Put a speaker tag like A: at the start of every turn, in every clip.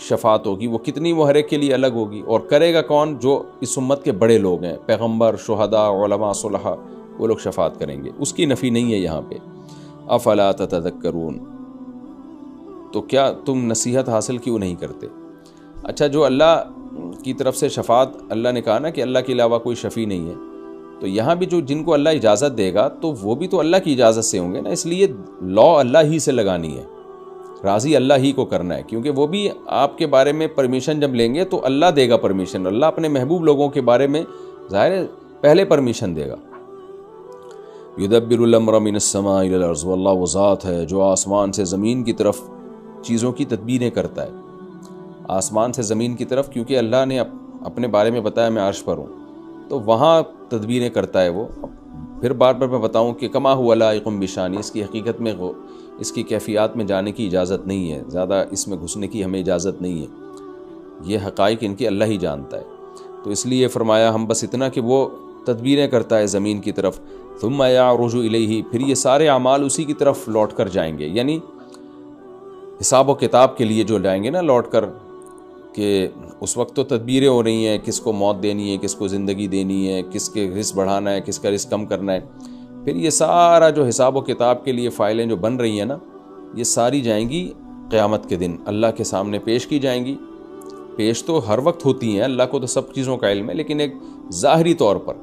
A: شفاعت ہوگی وہ کتنی وہ ہر ایک کے لیے الگ ہوگی، اور کرے گا کون؟ جو اس امت کے بڑے لوگ ہیں، پیغمبر، شہداء، علماء، صلحاء، وہ لوگ شفاعت کریں گے، اس کی نفی نہیں ہے یہاں پہ۔ افلا تتذکرون، تو کیا تم نصیحت حاصل کیوں نہیں کرتے؟ اچھا، جو اللہ کی طرف سے شفاعت، اللہ نے کہا نا کہ اللہ کے علاوہ کوئی شفیع نہیں ہے، تو یہاں بھی جو جن کو اللہ اجازت دے گا تو وہ بھی تو اللہ کی اجازت سے ہوں گے نا، اس لیے لا اللہ ہی سے لگانی ہے، راضی اللہ ہی کو کرنا ہے، کیونکہ وہ بھی آپ کے بارے میں پرمیشن جب لیں گے تو اللہ دے گا پرمیشن، اللہ اپنے محبوب لوگوں کے بارے میں ظاہر ہے پہلے پرمیشن دے گا۔ یدبر الامر من السماء الى الارض، واللہ وہ ذات ہے جو آسمان سے زمین کی طرف چیزوں کی تدبیریں کرتا ہے، آسمان سے زمین کی طرف، کیونکہ اللہ نے اپنے بارے میں بتایا میں عرش پر ہوں، تو وہاں تدبیریں کرتا ہے وہ۔ پھر بار بار میں بتاؤں کہ کما هو لائق بشانی، اس کی حقیقت میں اس کی کیفیات میں جانے کی اجازت نہیں ہے، زیادہ اس میں گھسنے کی ہمیں اجازت نہیں ہے، یہ حقائق ان کے اللہ ہی جانتا ہے۔ تو اس لیے فرمایا ہم بس اتنا کہ وہ تدبیریں کرتا ہے زمین کی طرف، ثم یعرج الیہ، پھر یہ سارے اعمال اسی کی طرف لوٹ کر جائیں گے، یعنی حساب و کتاب کے لیے جو جائیں گے نا لوٹ کر، کہ اس وقت تو تدبیریں ہو رہی ہیں، کس کو موت دینی ہے، کس کو زندگی دینی ہے، کس کے رزق بڑھانا ہے، کس کا رزق کم کرنا ہے، پھر یہ سارا جو حساب و کتاب کے لیے فائلیں جو بن رہی ہیں نا، یہ ساری جائیں گی قیامت کے دن اللہ کے سامنے پیش کی جائیں گی۔ پیش تو ہر وقت ہوتی ہیں، اللہ کو تو سب چیزوں کا علم ہے، لیکن ایک ظاہری طور پر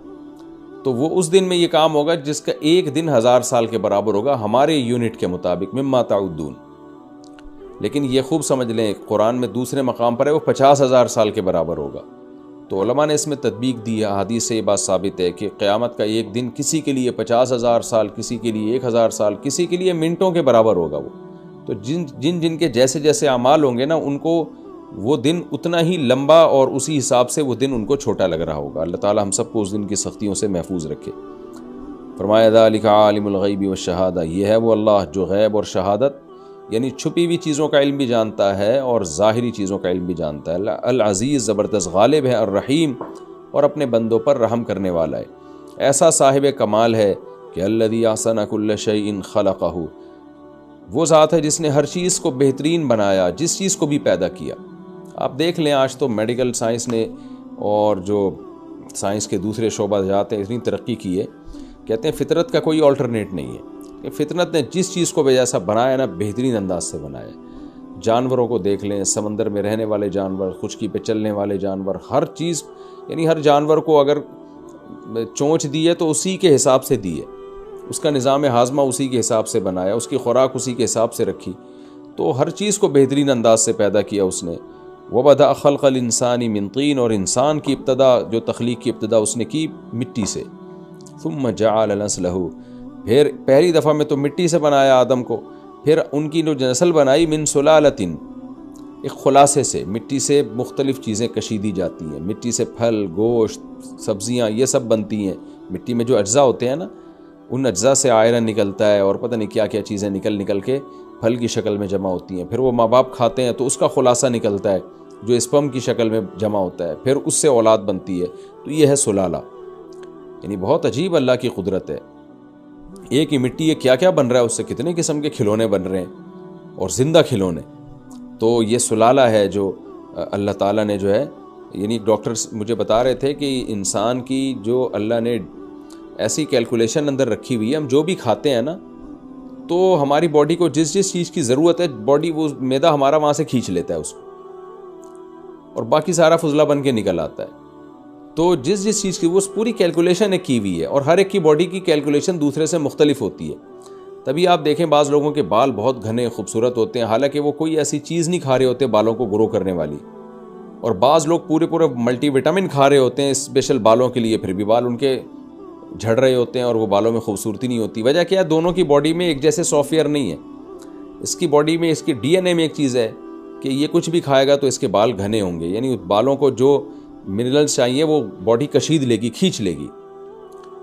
A: تو وہ اس دن میں یہ کام ہوگا جس کا ایک دن 1000 سال کے برابر ہوگا ہمارے یونٹ کے مطابق، مما تعدون۔ لیکن یہ خوب سمجھ لیں قرآن میں دوسرے مقام پر ہے وہ 50,000 سال کے برابر ہوگا۔ تو علماء نے اس میں تطبیق دی ہے، حدیث سے یہ بات ثابت ہے کہ قیامت کا ایک دن کسی کے لیے 50,000 سال، کسی کے لیے 1000 سال، کسی کے لیے منٹوں کے برابر ہوگا وہ۔ تو جن کے جیسے جیسے اعمال ہوں گے نا، ان کو وہ دن اتنا ہی لمبا اور اسی حساب سے وہ دن ان کو چھوٹا لگ رہا ہوگا۔ اللہ تعالی ہم سب کو اس دن کی سختیوں سے محفوظ رکھے۔ فرمایا ذالک عالم الغیب والشہادہ، یہ ہے وہ اللہ جو غیب اور شہادت یعنی چھپی ہوئی چیزوں کا علم بھی جانتا ہے اور ظاہری چیزوں کا علم بھی جانتا ہے۔ العزیز، زبردست غالب ہے، الرحیم، اور اپنے بندوں پر رحم کرنے والا ہے۔ ایسا صاحب کمال ہے کہ الذی احسن کل شیء خلقہ، وہ ذات ہے جس نے ہر چیز کو بہترین بنایا، جس چیز کو بھی پیدا کیا۔ آپ دیکھ لیں آج تو میڈیکل سائنس نے اور جو سائنس کے دوسرے شعبہ جات ہیں اتنی ترقی کی ہے، کہتے ہیں فطرت کا کوئی آلٹرنیٹ نہیں ہے، کہ فطرت نے جس چیز کو جیسا بنایا نا بہترین انداز سے بنایا۔ جانوروں کو دیکھ لیں، سمندر میں رہنے والے جانور، خشکی پہ چلنے والے جانور، ہر چیز یعنی ہر جانور کو اگر چونچ دی ہے تو اسی کے حساب سے دی ہے، اس کا نظام ہاضمہ اسی کے حساب سے بنایا، اس کی خوراک اسی کے حساب سے رکھی، تو ہر چیز کو بہترین انداز سے پیدا کیا اس نے۔ وَبَدَأَ خَلْقَ الْإِنسَانِ مِنْ طِينٍ، اور انسان کی ابتدا، جو تخلیق کی ابتدا اس نے کی مٹی سے۔ ثُمَّ جَعَلَ نَسْلَهُ، پھر پہلی دفعہ میں تو مٹی سے بنایا آدم کو، پھر ان کی جو نسل بنائی من سلالتن، ایک خلاصے سے، مٹی سے مختلف چیزیں کشیدی جاتی ہیں، مٹی سے پھل، گوشت، سبزیاں، یہ سب بنتی ہیں۔ مٹی میں جو اجزاء ہوتے ہیں نا، ان اجزاء سے آئرن نکلتا ہے اور پتہ نہیں کیا کیا چیزیں نکل کے پھل کی شکل میں جمع ہوتی ہیں، پھر وہ ماں باپ کھاتے ہیں تو اس کا خلاصہ نکلتا ہے جو اسپرم کی شکل میں جمع ہوتا ہے، پھر اس سے اولاد بنتی ہے، تو یہ ہے سلالہ۔ یعنی بہت عجیب اللہ کی قدرت ہے، ایک ہی مٹی ہے کیا کیا بن رہا ہے، اس سے کتنے قسم کے کھلونے بن رہے ہیں اور زندہ کھلونے۔ تو یہ سلالہ ہے جو اللہ تعالیٰ نے جو ہے، یعنی ڈاکٹر مجھے بتا رہے تھے کہ انسان کی جو اللہ نے ایسی کیلکولیشن اندر رکھی ہوئی ہے، ہم جو بھی کھاتے ہیں نا تو ہماری باڈی کو جس چیز کی ضرورت ہے، باڈی وہ معدہ ہمارا وہاں سے کھینچ لیتا ہے اس کو، اور باقی سارا فضلہ بن کے نکل آتا ہے۔ تو جس چیز کی وہ پوری کیلکولیشن ایک کی ہوئی ہے، اور ہر ایک کی باڈی کی کیلکولیشن دوسرے سے مختلف ہوتی ہے۔ تبھی آپ دیکھیں بعض لوگوں کے بال بہت گھنے خوبصورت ہوتے ہیں، حالانکہ وہ کوئی ایسی چیز نہیں کھا رہے ہوتے بالوں کو گرو کرنے والی، اور بعض لوگ پورے ملٹی وٹامن کھا رہے ہوتے ہیں اسپیشل بالوں کے لیے، پھر بھی بال ان کے جھڑ رہے ہوتے ہیں اور وہ بالوں میں خوبصورتی نہیں ہوتی۔ وجہ کیا ہے؟ دونوں کی باڈی میں ایک جیسے سافٹ ویئر نہیں ہے، اس کی باڈی میں، اس کی ڈی این اے میں ایک چیز ہے کہ یہ کچھ بھی کھائے گا تو اس کے بال گھنے ہوں گے، یعنی بالوں کو جو منرلز چاہیے وہ باڈی کشید لے گی، کھینچ لے گی،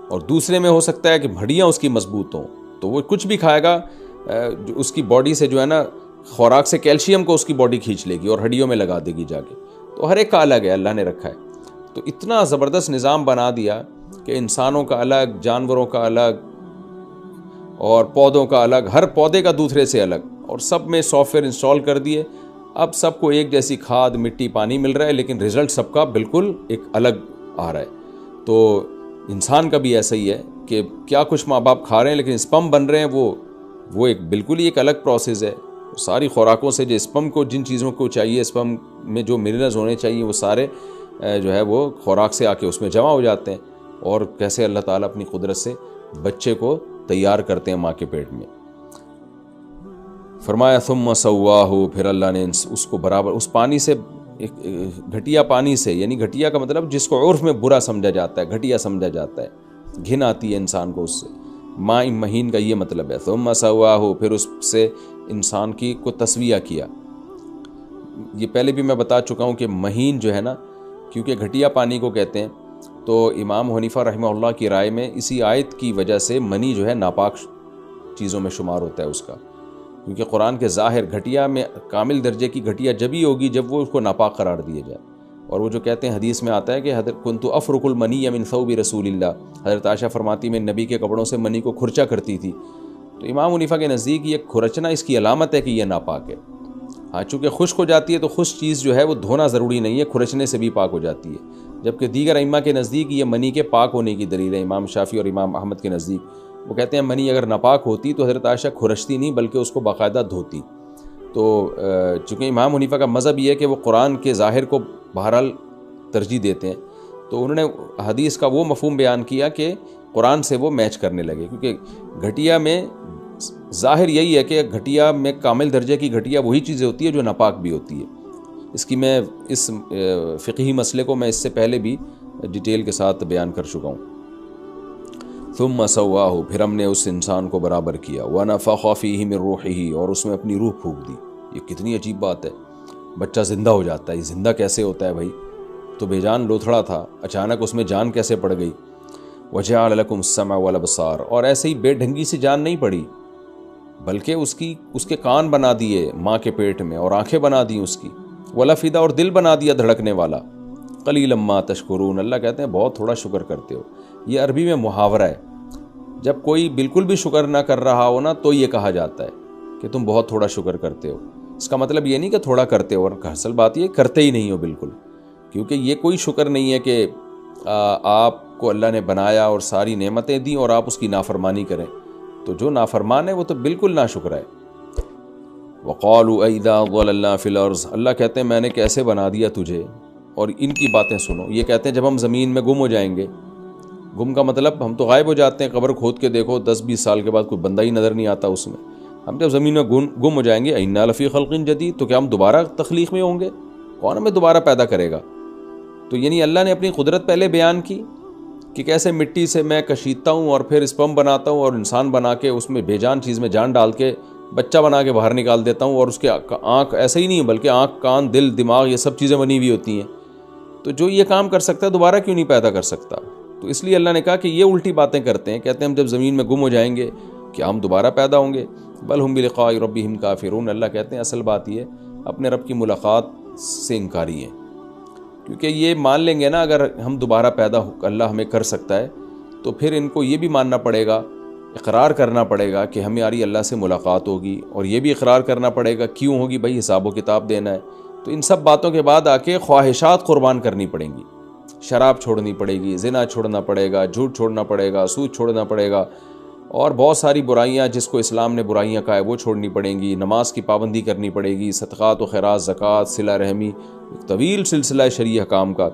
A: اور دوسرے میں ہو سکتا ہے کہ ہڈیاں اس کی مضبوط ہوں، تو وہ کچھ بھی کھائے گا اس کی باڈی سے جو ہے نا خوراک سے کیلشیم کو اس کی باڈی کھینچ لے گی اور ہڈیوں میں لگا دے گی جا کے۔ تو ہر ایک کا الگ ہے، اللہ نے رکھا ہے۔ تو اتنا زبردست نظام بنا دیا کہ انسانوں کا الگ، جانوروں کا الگ، اور پودوں کا الگ، ہر پودے کا دوسرے سے الگ، اور سب میں سافٹ ویئر انسٹال کر دیے، اب سب کو ایک جیسی کھاد مٹی پانی مل رہا ہے لیکن رزلٹ سب کا بالکل ایک الگ آ رہا ہے۔ تو انسان کا بھی ایسا ہی ہے کہ کیا کچھ ماں باپ کھا رہے ہیں لیکن اسپم بن رہے ہیں وہ ایک بالکل ہی ایک الگ پروسیس ہے۔ ساری خوراکوں سے جو اسپم کو جن چیزوں کو چاہیے، اسپم میں جو منرلز ہونے چاہیے وہ سارے جو ہے وہ خوراک سے آ کے اس میں جمع ہو جاتے ہیں، اور کیسے اللہ تعالیٰ اپنی قدرت سے بچے کو تیار کرتے ہیں ماں کے پیٹ میں۔ فرمایا ثم سواہ، پھر اللہ نے اس کو برابر اس پانی سے، گھٹیا پانی سے، یعنی گھٹیا کا مطلب جس کو عرف میں برا سمجھا جاتا ہے، گھٹیا سمجھا جاتا ہے، گھن آتی ہے انسان کو اس سے، ماء مہین کا یہ مطلب ہے۔ ثم سواہ، پھر اس سے انسان کی کو تسویہ کیا۔ یہ پہلے بھی میں بتا چکا ہوں کہ مہین جو ہے نا، کیونکہ گھٹیا پانی کو کہتے ہیں، تو امام حنیفہ رحمہ اللہ کی رائے میں اسی آیت کی وجہ سے منی جو ہے ناپاک چیزوں میں شمار ہوتا ہے اس کا، کیونکہ قرآن کے ظاہر گھٹیا میں کامل درجے کی گھٹیا جبھی ہوگی جب وہ اس کو ناپاک قرار دیا جائے۔ اور وہ جو کہتے ہیں حدیث میں آتا ہے کہ حضرت کنت افرک المنی من ثوب رسول اللہ، حضرت عائشہ فرماتی میں نبی کے کپڑوں سے منی کو کھرچا کرتی تھی۔ تو امام حنیفہ کے نزدیک یہ کھرچنا اس کی علامت ہے کہ یہ ناپاک ہے۔ ہاں چونکہ خشک ہو جاتی ہے تو خشک چیز جو ہے وہ دھونا ضروری نہیں ہے، کھرچنے سے بھی پاک ہو جاتی ہے، جبکہ دیگر ائمہ کے نزدیک یہ منی کے پاک ہونے کی دلیل ہے۔ امام شافعی اور امام احمد کے نزدیک وہ کہتے ہیں منی اگر ناپاک ہوتی تو حضرت عائشہ کھرچتی نہیں بلکہ اس کو باقاعدہ دھوتی۔ تو چونکہ امام حنیفہ کا مذہب یہ ہے کہ وہ قرآن کے ظاہر کو بہرحال ترجیح دیتے ہیں، تو انہوں نے حدیث کا وہ مفہوم بیان کیا کہ قرآن سے وہ میچ کرنے لگے، کیونکہ گھٹیا میں ظاہر یہی ہے کہ گھٹیا میں کامل درجے کی گھٹیا وہی چیزیں ہوتی ہے جو ناپاک بھی ہوتی ہے۔ اس کی میں اس فقہی مسئلے کو میں اس سے پہلے بھی ڈیٹیل کے ساتھ بیان کر چکا ہوں۔ ثم سواہ، پھر ہم نے اس انسان کو برابر کیا، ونفخ فیہ من روحہ، اور اس میں اپنی روح پھونک دی۔ یہ کتنی عجیب بات ہے، بچہ زندہ ہو جاتا ہے، یہ زندہ کیسے ہوتا ہے بھائی؟ تو بے جان لوتھڑا تھا، اچانک اس میں جان کیسے پڑ گئی؟ وجعل لکم السمع والابصار، اور ایسے ہی بے ڈھنگی سے جان نہیں پڑی بلکہ اس کے کان بنا دیے ماں کے پیٹ میں، اور آنکھیں بنا دیں اس کی، والافئدہ، اور دل بنا دیا دھڑکنے والا۔ قلیلا ما تشکرون، اللہ کہتے ہیں بہت تھوڑا شکر کرتے ہو۔ یہ عربی میں محاورہ ہے، جب کوئی بالکل بھی شکر نہ کر رہا ہو نا تو یہ کہا جاتا ہے کہ تم بہت تھوڑا شکر کرتے ہو۔ اس کا مطلب یہ نہیں کہ تھوڑا کرتے ہو، اور اصل بات یہ کرتے ہی نہیں ہو بالکل، کیونکہ یہ کوئی شکر نہیں ہے کہ آپ کو اللہ نے بنایا اور ساری نعمتیں دیں اور آپ اس کی نافرمانی کریں، تو جو نافرمان ہے وہ تو بالکل ناشکر ہے۔ وقالوا اذا ضللنا فی الارض، اللہ کہتے ہیں میں نے کیسے بنا دیا تجھے، اور ان کی باتیں سنو۔ یہ کہتے ہیں جب ہم زمین میں گم ہو جائیں گے، گم کا مطلب ہم تو غائب ہو جاتے ہیں، قبر کھود کے دیکھو 10-20 سال کے بعد کوئی بندہ ہی نظر نہیں آتا اس میں۔ ہم جب زمین میں گم ہو جائیں گے، انا لفی خلق جدید، تو کیا ہم دوبارہ تخلیق میں ہوں گے؟ کون ہمیں دوبارہ پیدا کرے گا؟ تو یعنی اللہ نے اپنی قدرت پہلے بیان کی کہ کیسے مٹی سے میں کشیدتا ہوں اور پھر اسپم بناتا ہوں اور انسان بنا کے اس میں بے جان چیز میں جان ڈال کے بچہ بنا کے باہر نکال دیتا ہوں، اور اس کے آنکھ ایسا ہی نہیں ہے بلکہ آنکھ، کان، دل، دماغ، یہ سب چیزیں بنی ہوئی ہوتی ہیں۔ تو جو یہ کام کر سکتا ہے دوبارہ کیوں نہیں پیدا کر سکتا؟ تو اس لیے اللہ نے کہا کہ یہ الٹی باتیں کرتے ہیں، کہتے ہیں ہم جب زمین میں گم ہو جائیں گے کیا ہم دوبارہ پیدا ہوں گے؟ بل ہم بلقاء ربہم کافرون، اللہ کہتے ہیں اصل بات یہ اپنے رب کی ملاقات سے انکاری ہیں، کیونکہ یہ مان لیں گے نا اگر ہم دوبارہ پیدا اللہ ہمیں کر سکتا ہے، تو پھر ان کو یہ بھی ماننا پڑے گا، اقرار کرنا پڑے گا کہ ہماری اللہ سے ملاقات ہوگی، اور یہ بھی اقرار کرنا پڑے گا کیوں ہوگی بھائی، حساب و کتاب دینا ہے۔ تو ان سب باتوں کے بعد آ کے خواہشات قربان کرنی پڑیں گی، شراب چھوڑنی پڑے گی، زنا چھوڑنا پڑے گا، جھوٹ چھوڑنا پڑے گا، سود چھوڑنا پڑے گا، اور بہت ساری برائیاں جس کو اسلام نے برائیاں کہا ہے وہ چھوڑنی پڑیں گی، نماز کی پابندی کرنی پڑے گی، صدقات و خیرات، زکوٰۃ، صلہ رحمی، ایک طویل سلسلہ شرعی احکام کا۔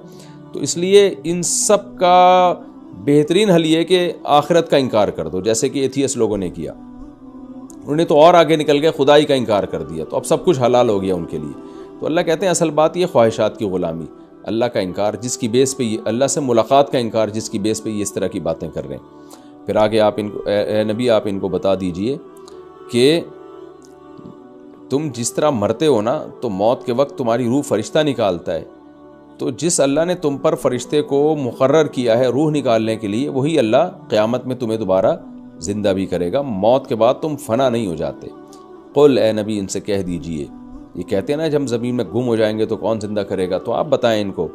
A: تو اس لیے ان سب کا بہترین حل یہ کہ آخرت کا انکار کر دو، جیسے کہ ایتھیس لوگوں نے کیا، انہوں نے تو اور آگے نکل گئے، خدائی کا انکار کر دیا، تو اب سب کچھ حلال ہو گیا ان کے لیے۔ تو اللہ کہتے ہیں اصل بات یہ خواہشات کی غلامی، اللہ کا انکار جس کی بیس پہ، اللہ سے ملاقات کا انکار جس کی بیس پہ یہ اس طرح کی باتیں کر رہے ہیں۔ پھر آگے آپ ان کو، اے نبی آپ ان کو بتا دیجئے کہ تم جس طرح مرتے ہو نا تو موت کے وقت تمہاری روح فرشتہ نکالتا ہے، تو جس اللہ نے تم پر فرشتے کو مقرر کیا ہے روح نکالنے کے لیے، وہی اللہ قیامت میں تمہیں دوبارہ زندہ بھی کرے گا، موت کے بعد تم فنا نہیں ہو جاتے۔ قل، اے نبی ان سے کہہ دیجئے، یہ کہتے ہیں نا جب ہم زمین میں گم ہو جائیں گے تو کون زندہ کرے گا، تو آپ بتائیں ان کو،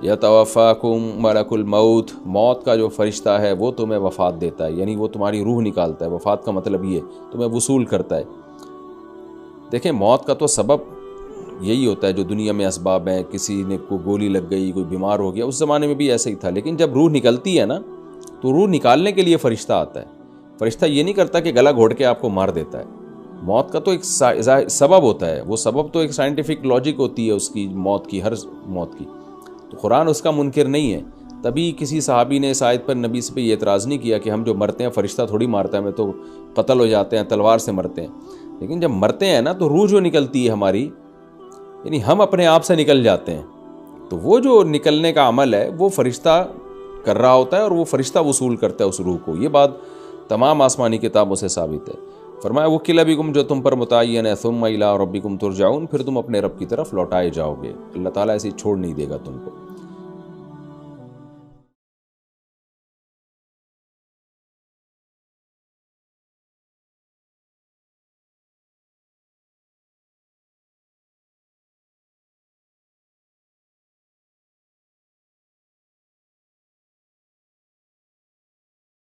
A: یتوفاکم ملک الموت، موت کا جو فرشتہ ہے وہ تمہیں وفات دیتا ہے، یعنی وہ تمہاری روح نکالتا ہے۔ وفات کا مطلب یہ تمہیں وصول کرتا ہے۔ دیکھیں موت کا تو سبب یہی ہوتا ہے جو دنیا میں اسباب ہیں، کسی نے کو گولی لگ گئی، کوئی بیمار ہو گیا، اس زمانے میں بھی ایسے ہی تھا. لیکن جب روح نکلتی ہے نا تو روح نکالنے کے لیے فرشتہ آتا ہے. فرشتہ یہ نہیں کرتا کہ گلا گھونٹ کے آپ کو مار دیتا ہے. موت کا تو ایک سبب ہوتا ہے، وہ سبب تو ایک سائنٹیفک لاجک ہوتی ہے اس کی موت کی، ہر موت کی. تو قرآن اس کا منکر نہیں ہے. تبھی کسی صحابی نے اس آیت پر نبی سے یہ اعتراض نہیں کیا کہ ہم جو مرتے ہیں فرشتہ تھوڑی مارتا ہے، ہمیں تو قتل ہو جاتے ہیں، تلوار سے مرتے ہیں. لیکن جب مرتے ہیں نا تو روح جو نکلتی ہے ہماری، یعنی ہم اپنے آپ سے نکل جاتے ہیں، تو وہ جو نکلنے کا عمل ہے وہ فرشتہ کر رہا ہوتا ہے اور وہ فرشتہ وصول کرتا ہے اس روح کو. یہ بات تمام آسمانی کتابوں سے ثابت ہے. فرمایا وکل بکم، جو تم پر متعین ہے، ثم الی ربکم ترجعون، پھر تم اپنے رب کی طرف لوٹائے جاؤ گے. اللہ تعالیٰ ایسے چھوڑ نہیں دے گا تم کو.